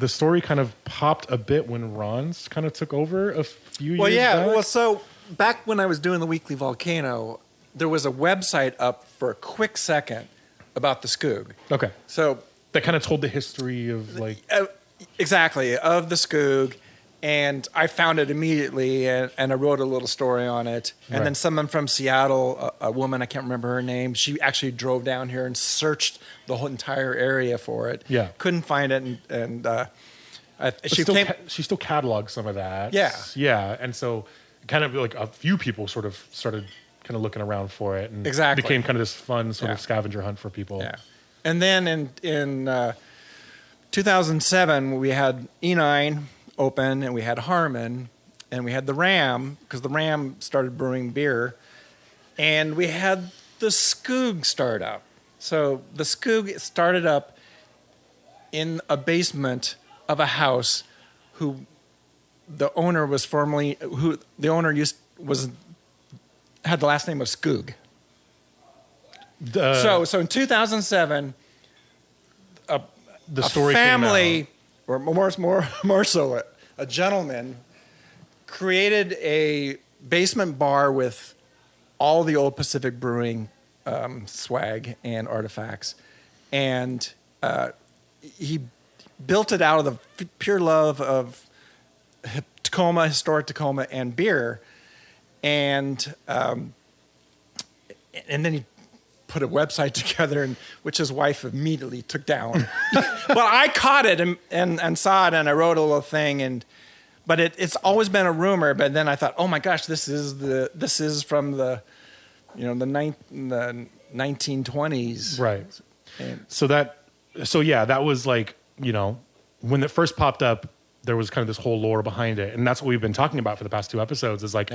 story kind of popped a bit when Ron's kind of took over a few years back. Well, so back when I was doing the Weekly Volcano, there was a website up for a quick second about the Skoog. Okay. So That kind of told the history of like. exactly, of the Skoog. And I found it immediately, and I wrote a little story on it. And Right. then someone from Seattle, a woman, I can't remember her name, she actually drove down here and searched the whole entire area for it. Yeah. Couldn't find it, and she still came. she still cataloged some of that. Yeah. Yeah. And so kind of like a few people sort of started kind of looking around for it. And Exactly. became kind of this fun sort of Yeah. scavenger hunt for people. Yeah. And then in 2007, we had E9 open, and we had Harmon, and we had the Ram, because the Ram started brewing beer, and we had the Skoog start up. So the Skoog started up in a basement of a house who the owner was formerly, who the owner had the last name of Skoog. So in 2007, the story a family, came out. or more so, a gentleman created a basement bar with all the old Pacific Brewing swag and artifacts, and he built it out of the pure love of Tacoma, historic Tacoma, and beer, and then he put a website together, and which his wife immediately took down. But I caught it and saw it, and I wrote a little thing, but it's always been a rumor. But then I thought, oh my gosh, this is from the 1920s, Right. And So that was like, when it first popped up, there was kind of this whole lore behind it. And that's what we've been talking about for the past 2 episodes is like,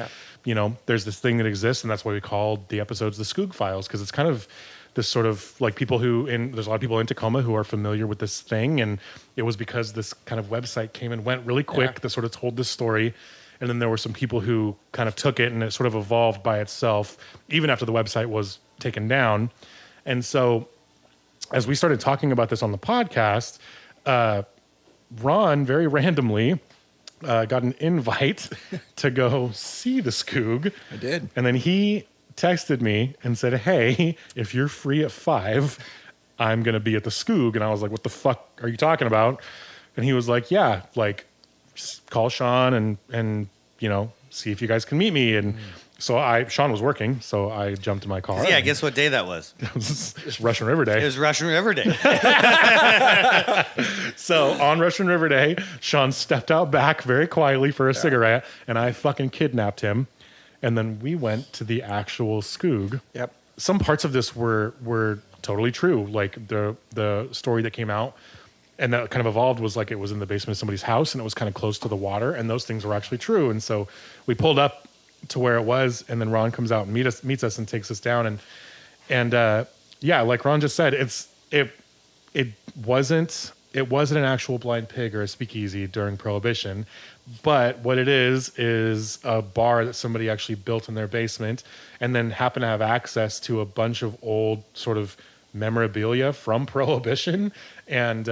there's this thing that exists, and that's why we called the episodes the Skoog Files, because it's kind of this sort of like people there's a lot of people in Tacoma who are familiar with this thing. And it was because this kind of website came and went really quick that sort of told this story. And then there were some people who kind of took it, and it sort of evolved by itself, even after the website was taken down. And so as we started talking about this on the podcast, Ron very randomly got an invite to go see the Skoog. I did. And then he texted me and said, hey, if you're free at 5, I'm going to be at the Skoog. And I was like, what the fuck are you talking about? And he was like, yeah, like just call Sean and see if you guys can meet me. And so Sean was working, so I jumped in my car. Yeah, guess what day that was? It was Russian River Day. It was Russian River Day. So on Russian River Day, Sean stepped out back very quietly for a cigarette, and I fucking kidnapped him. And then we went to the actual Skoog. Yep. Some parts of this were totally true. Like the story that came out and that kind of evolved was like it was in the basement of somebody's house, and it was kind of close to the water, and those things were actually true. And so we pulled up to where it was, and then Ron comes out and meets us and takes us down. And like Ron just said, it wasn't an actual blind pig or a speakeasy during Prohibition, but what it is a bar that somebody actually built in their basement, and then happened to have access to a bunch of old sort of memorabilia from Prohibition and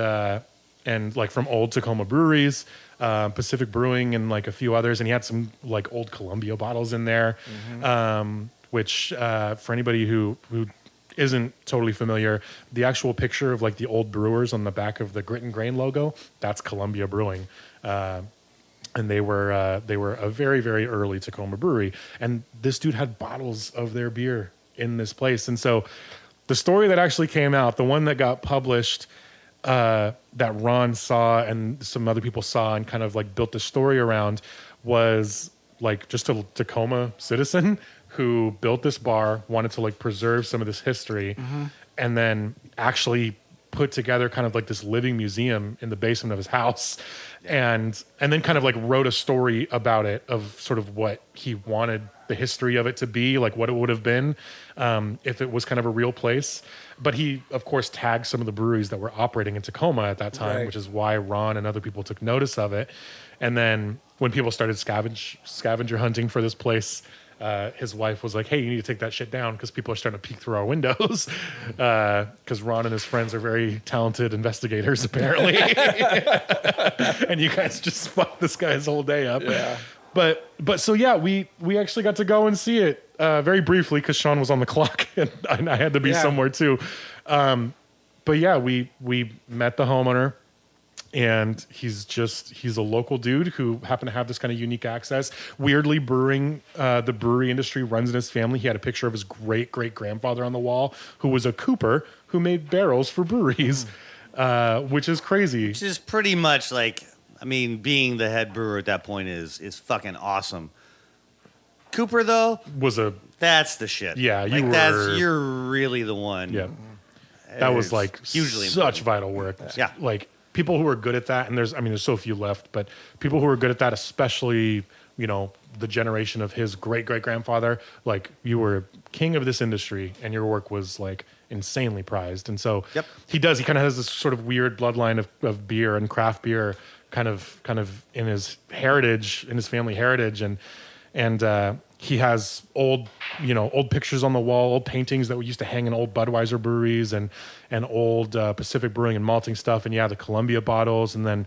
like from old Tacoma breweries, Pacific Brewing, and like a few others. And he had some like old Columbia bottles in there, which for anybody who isn't totally familiar, the actual picture of like the old brewers on the back of the Grit and Grain logo, that's Columbia Brewing. And they were a very, very early Tacoma brewery. And this dude had bottles of their beer in this place. And so the story that actually came out, the one that got published, that Ron saw and some other people saw and kind of like built the story around, was like just a Tacoma citizen who built this bar, wanted to like preserve some of this history, and then actually put together kind of like this living museum in the basement of his house, and then kind of like wrote a story about it, of sort of what he wanted the history of it to be, like what it would have been if it was kind of a real place. But he, of course, tagged some of the breweries that were operating in Tacoma at that time, Right. which is why Ron and other people took notice of it. And then when people started scavenger hunting for this place, his wife was like, hey, you need to take that shit down because people are starting to peek through our windows. Because Ron and his friends are very talented investigators, apparently. And you guys just fucked this guy's whole day up. Yeah. But so yeah, we actually got to go and see it. very briefly because Sean was on the clock and I had to be somewhere too. But yeah, we met the homeowner. And he's a local dude who happened to have this kind of unique access. Weirdly, the brewery industry runs in his family. He had a picture of his great-great-grandfather on the wall who was a cooper who made barrels for breweries, which is crazy. Which is pretty much like, I mean, being the head brewer at that point is fucking awesome. Cooper, though, that's the shit. Yeah, you're really the one. Yeah. That was like hugely such important. vital work. Yeah. Like, people who are good at that, and there's so few left, but people who are good at that, especially, the generation of his great-great-grandfather, like, you were king of this industry and your work was like insanely prized. And so he kind of has this sort of weird bloodline of beer and craft beer kind of in his heritage, in his family heritage. And he has old pictures on the wall, old paintings that we used to hang in old Budweiser breweries and old Pacific Brewing and malting stuff. And the Columbia bottles, and then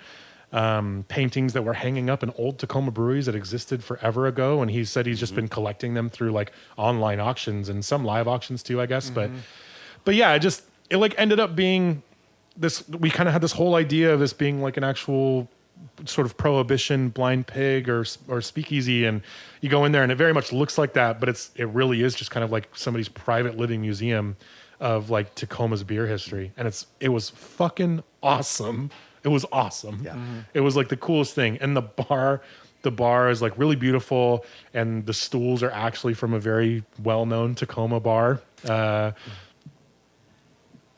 paintings that were hanging up in old Tacoma breweries that existed forever ago. And he said he's just been collecting them through like online auctions and some live auctions too, I guess. But yeah, it like ended up being this, we kind of had this whole idea of this being like an actual sort of Prohibition blind pig or speakeasy, and you go in there and it very much looks like that, but it really is just kind of like somebody's private living museum of like Tacoma's beer history, and it was fucking awesome. It was awesome. Yeah. It was like the coolest thing. And the bar is like really beautiful, and the stools are actually from a very well-known Tacoma bar.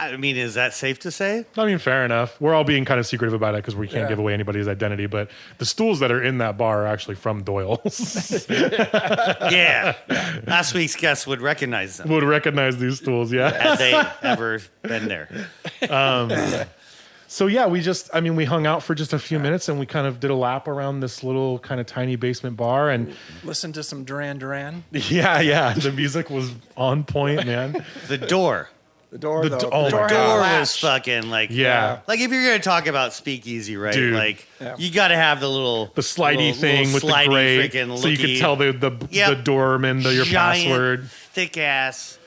I mean, is that safe to say? I mean, fair enough. We're all being kind of secretive about it because we can't give away anybody's identity, but the stools that are in that bar are actually from Doyle's. Yeah. Last week's guest would recognize them. Would recognize these stools, yeah. Had they ever been there. So yeah, we hung out for just a few minutes and we kind of did a lap around this little kind of tiny basement bar and listened to some Duran Duran. Yeah. The music was on point, man. The door. The door The door was fucking like, yeah. Like if you're going to talk about speakeasy, right? Dude. Like you got to have the slidey thing with the gray, so you could tell the doorman your password. Thick ass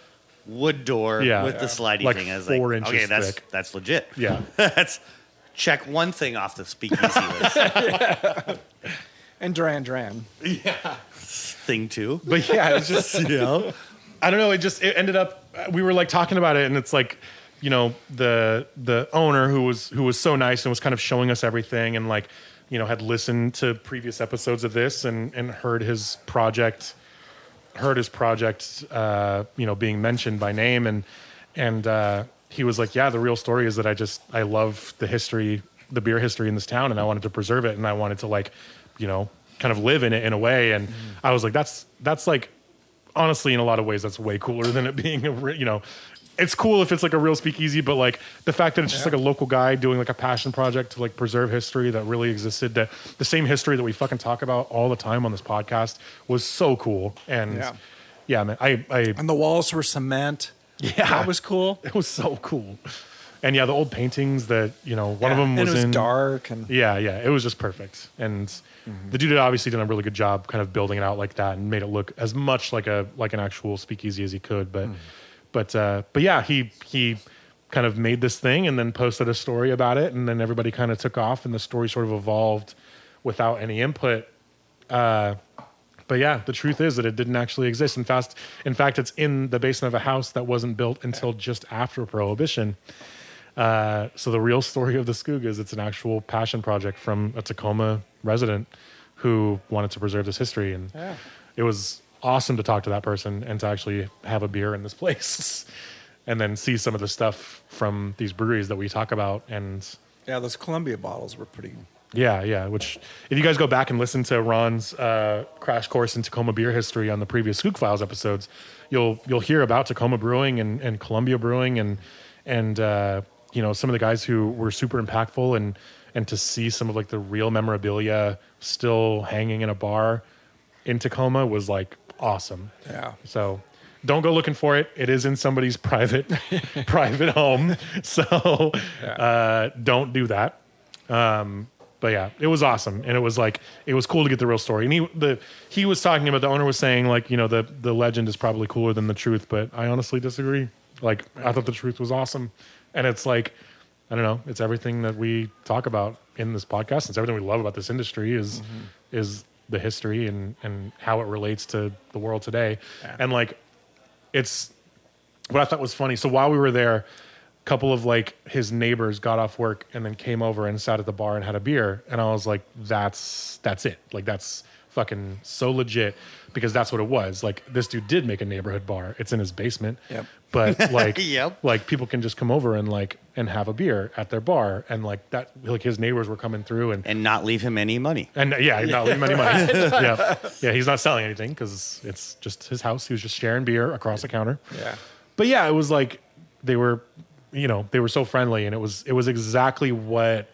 wood door with the slidey like thing. I was 4 inches okay, thick. that's legit. Yeah. That's check one thing off the speakeasy list. And Duran Duran. Yeah. Thing two. But yeah, it's just, I don't know. It ended up, we were like talking about it, and it's like, the owner who was so nice and was kind of showing us everything, and like, had listened to previous episodes of this and heard his project, being mentioned by name, and he was like, yeah, the real story is that I love the beer history in this town, and I wanted to preserve it, and I wanted to like, kind of live in it in a way, and I was like, that's like. Honestly, in a lot of ways, that's way cooler than it being it's cool if it's like a real speakeasy, but like the fact that it's just like a local guy doing like a passion project to like preserve history that really existed, that the same history that we fucking talk about all the time on this podcast, was so cool. And yeah, man, and the walls were cement. Yeah, that was cool. It was so cool. And yeah, the old paintings that, one of them was, and it was dark and yeah, it was just perfect. And the dude had obviously done a really good job kind of building it out like that and made it look as much like an actual speakeasy as he could. But yeah, he kind of made this thing and then posted a story about it, and then everybody kind of took off, and the story sort of evolved without any input. But yeah, the truth is that it didn't actually exist. In fact, it's in the basement of a house that wasn't built until just after Prohibition. So the real story of the Skoog is it's an actual passion project from a Tacoma resident who wanted to preserve this history. And it was awesome to talk to that person and to actually have a beer in this place and then see some of the stuff from these breweries that we talk about. And yeah, those Columbia bottles were pretty. Yeah. Which, if you guys go back and listen to Ron's crash course in Tacoma beer history on the previous Skoog Files episodes, you'll hear about Tacoma Brewing and Columbia Brewing and some of the guys who were super impactful, and to see some of like the real memorabilia still hanging in a bar in Tacoma was like awesome. Yeah. So don't go looking for it. It is in somebody's private home. So don't do that. But yeah, it was awesome, and it was cool to get the real story. And he was talking about, the owner was saying like, the legend is probably cooler than the truth, but I honestly disagree. Like, I thought the truth was awesome, and it's like, I don't know, it's everything that we talk about in this podcast. It's everything we love about this industry is the history and how it relates to the world today, and like, it's what I thought was funny. So while we were there, couple of like his neighbors got off work and then came over and sat at the bar and had a beer, and I was like, that's it, like that's fucking so legit, because that's what it was. Like, this dude did make a neighborhood bar. It's in his basement, but like like people can just come over and have a beer at their bar, and like that, like his neighbors were coming through and not leave him any money, and not leave him any money. yeah, he's not selling anything because it's just his house. He was just sharing beer across the counter. But yeah, it was like they were so friendly, and it was exactly what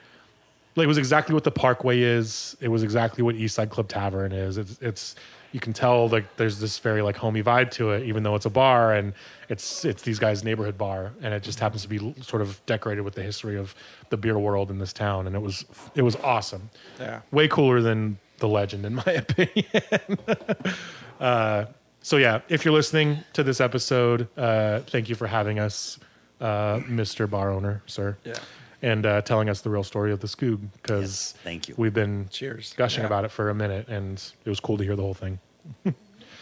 the Parkway is. It was exactly what Eastside Club Tavern is. It's you can tell like there's this very like homey vibe to it, even though it's a bar, and it's these guys' neighborhood bar, and it just happens to be sort of decorated with the history of the beer world in this town, and it was awesome. Yeah, way cooler than the legend, in my opinion. So yeah, if you're listening to this episode, thank you for having us. Mr. Bar Owner, sir. Yeah. And telling us the real story of the Skoog, because thank you. We've been gushing about it for a minute, and it was cool to hear the whole thing.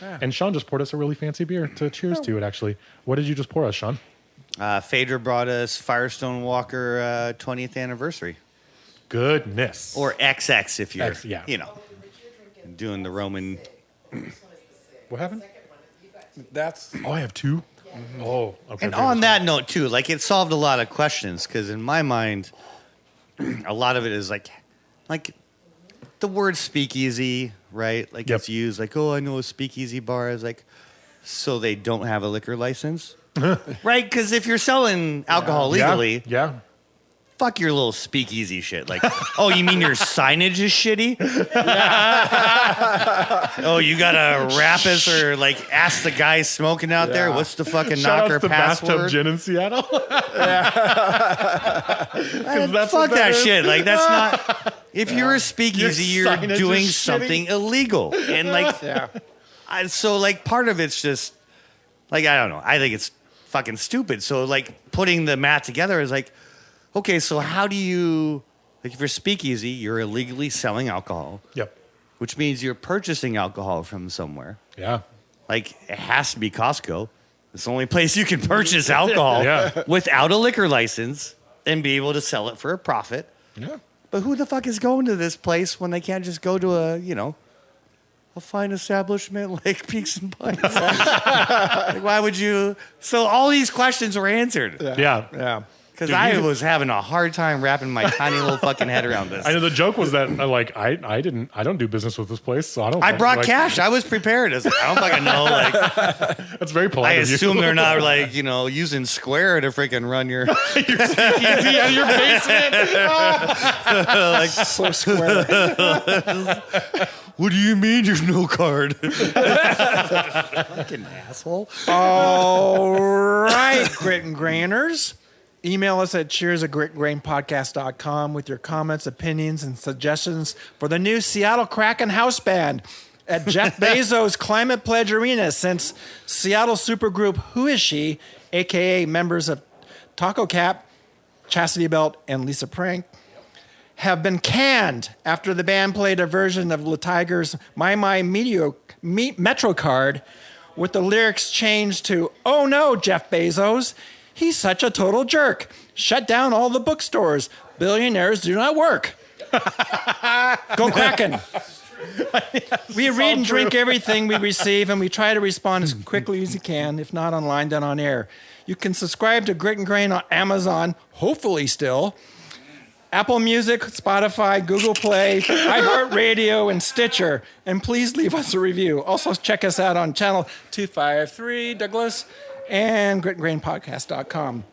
And Sean just poured us a really fancy beer to cheers to it, actually. What did you just pour us, Sean? Phaedra brought us Firestone Walker 20th anniversary. Goodness. Or XX if you're, doing the Roman. What happened? I have two. Mm-hmm. Oh, okay. And on that note, too, like, it solved a lot of questions, because in my mind, a lot of it is like the word speakeasy, right? Like, it's used like, oh, I know a speakeasy bar is like, so they don't have a liquor license, right? Because if you're selling alcohol legally, fuck your little speakeasy shit. Like, oh, you mean your signage is shitty? Oh, you gotta rap us or like ask the guy smoking out there, what's the fucking knocker password? Bathtub gin in Seattle. Fuck that shit. Like, that's not. If you're a speakeasy, you're doing something illegal, and like, so like part of it's just like, I don't know. I think it's fucking stupid. So like putting the mat together is like, okay, so how do you, like, if you're speakeasy, you're illegally selling alcohol. Yep. Which means you're purchasing alcohol from somewhere. Yeah. Like, it has to be Costco. It's the only place you can purchase alcohol without a liquor license and be able to sell it for a profit. Yeah. But who the fuck is going to this place when they can't just go to a fine establishment like Peaks and Pines? Like, why would you? So all these questions were answered. Yeah. Because I was having a hard time wrapping my tiny little fucking head around this. I know the joke was that I don't do business with this place, so I don't. I brought cash. I was prepared. I was like, I don't fucking know. Like, that's very polite. I assume they're not like using Square to freaking run your speakeasy out of your basement. Like, so Square. What do you mean there's no card? Fucking asshole. All right, Grit and Grainers. Email us at cheers@gritgrainpodcast.com with your comments, opinions, and suggestions for the new Seattle Kraken house band at Jeff Bezos' Climate Pledge Arena, since Seattle supergroup Who Is She, a.k.a. members of Taco Cap, Chastity Belt, and Lisa Prank, have been canned after the band played a version of Le Tiger's My Metro Card with the lyrics changed to, "Oh no, Jeff Bezos. He's such a total jerk. Shut down all the bookstores. Billionaires do not work." Go Kraken. We read and drink everything we receive, and we try to respond as quickly as you can. If not online, then on air. You can subscribe to Grit and Grain on Amazon, hopefully still, Apple Music, Spotify, Google Play, iHeartRadio, and Stitcher. And please leave us a review. Also, check us out on channel 253 Douglas and gritgrainpodcast.com.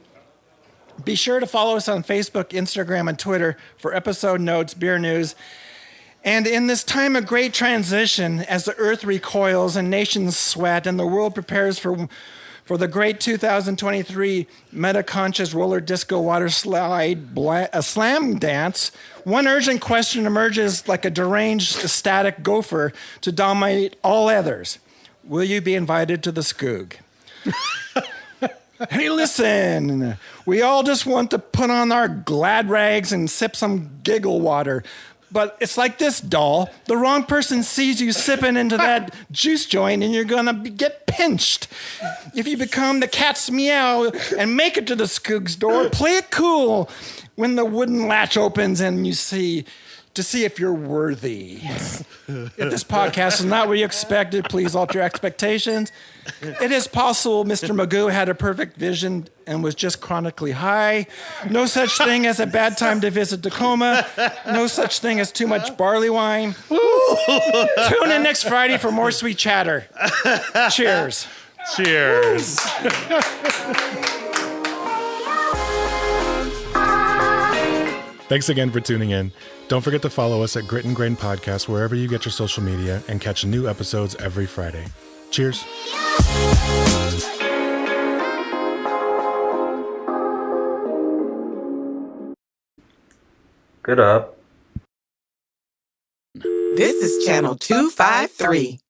Be sure to follow us on Facebook, Instagram, and Twitter for episode notes, beer news. And in this time of great transition, as the earth recoils and nations sweat and the world prepares for For the great 2023 meta-conscious roller disco water slide slam dance, one urgent question emerges like a deranged ecstatic gopher to dominate all others. Will you be invited to the Skoog? Hey, listen, we all just want to put on our glad rags and sip some giggle water. But it's like this, doll. The wrong person sees you sipping into that juice joint and you're going to get pinched. If you become the cat's meow and make it to the Skoog's door, play it cool when the wooden latch opens and you see if you're worthy. If this podcast is not what you expected, please alter your expectations. It is possible Mr. Magoo had a perfect vision and was just chronically high. No such thing as a bad time to visit Tacoma. No such thing as too much barley wine. Tune in next Friday for more sweet chatter. Cheers. Cheers. Thanks again for tuning in. Don't forget to follow us at Grit and Grain Podcast wherever you get your social media and catch new episodes every Friday. Cheers. Good up. This is Channel 253.